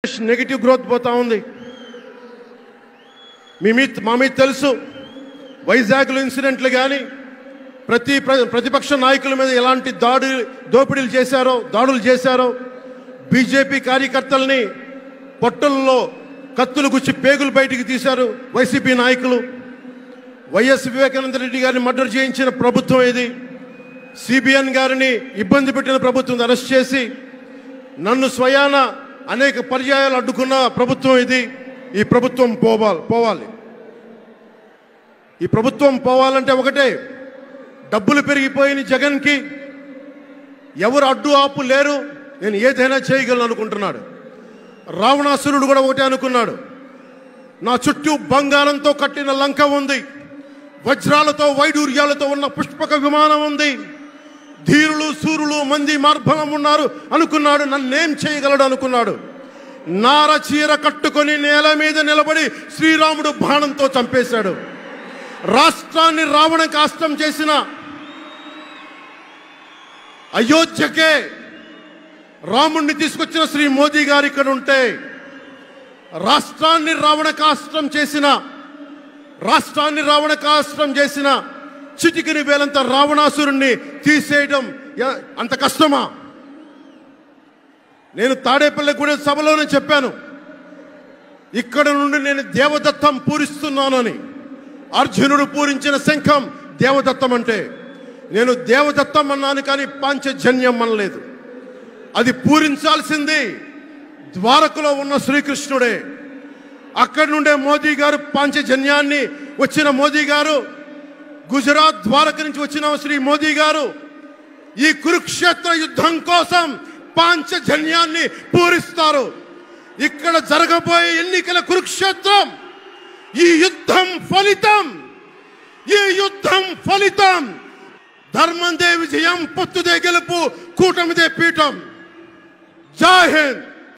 Negative growth పోతా ఉంది. మా మీద తెలుసు వైజాగ్లో ఇన్సిడెంట్లు కానీ ప్రతిపక్ష నాయకుల మీద ఎలాంటి దాడులు చేశారో బీజేపీ కార్యకర్తల్ని పొట్టల్లో కత్తులు గుచ్చి పేగులు బయటికి తీశారు వైసీపీ నాయకులు. వైఎస్ వివేకానంద రెడ్డి గారిని మర్డర్ చేయించిన ప్రభుత్వం ఇది. సిబిఎన్ గారిని ఇబ్బంది పెట్టిన ప్రభుత్వం అరెస్ట్ చేసి నన్ను స్వయాన అనేక పర్యాయాలు అడ్డుకున్న ప్రభుత్వం ఇది. ఈ ప్రభుత్వం పోవాలి. ఈ ప్రభుత్వం పోవాలంటే ఒకటే, డబ్బులు పెరిగిపోయిన జగన్కి ఎవరు అడ్డు ఆపు లేరు, నేను ఏదైనా చేయగలను అనుకుంటున్నాడు. రావణాసురుడు కూడా ఒకటే అనుకున్నాడు, నా చుట్టూ బంగారంతో కట్టిన లంక ఉంది, వజ్రాలతో వైడూర్యాలతో ఉన్న పుష్పక విమానం ఉంది, ధీరులు సూరులు మంది మార్బలం ఉన్నారు అనుకున్నాడు. నన్నేం చేయగలడు అనుకున్నాడు. నార చీర కట్టుకొని నేల మీద నిలబడి శ్రీరాముడు బాణంతో చంపేశాడు. రాష్ట్రాన్ని రావణ కాష్టం చేసిన అయోధ్యకే రాముణ్ణి తీసుకొచ్చిన శ్రీ మోదీ గారు ఇక్కడ ఉంటే, రాష్ట్రాన్ని రావణ కాష్టం చేసిన చిటికిని వేలంత రావణాసురుణ్ణి తీసేయడం అంత కష్టమా? నేను తాడేపల్లిగూడెం సభలోనే చెప్పాను, ఇక్కడ నుండి నేను దేవదత్తం పూరిస్తున్నానని. అర్జునుడు పూరించిన శంఖం దేవదత్తం అంటే నేను దేవదత్తం అన్నాను, కానీ పాంచజన్యం అనలేదు. అది పూరించాల్సింది ద్వారకలో ఉన్న శ్రీకృష్ణుడే. అక్కడి నుండే మోదీ గారు పాంచజన్యాన్ని వచ్చిన మోదీ గారు, గుజరాత్ ద్వారక నుంచి వచ్చిన శ్రీ మోదీ గారు ఈ కురుక్షేత్ర యుద్ధం కోసం పాంచజన్యాన్ని పూరిస్తారు. ఇక్కడ జరగబోయే ఎన్నికల కురుక్షేత్రం, ఈ యుద్ధం ఫలితం ధర్మందే విజయం, పొత్తుదే గెలుపు, కూటమిదే పీఠం. జై హింద్.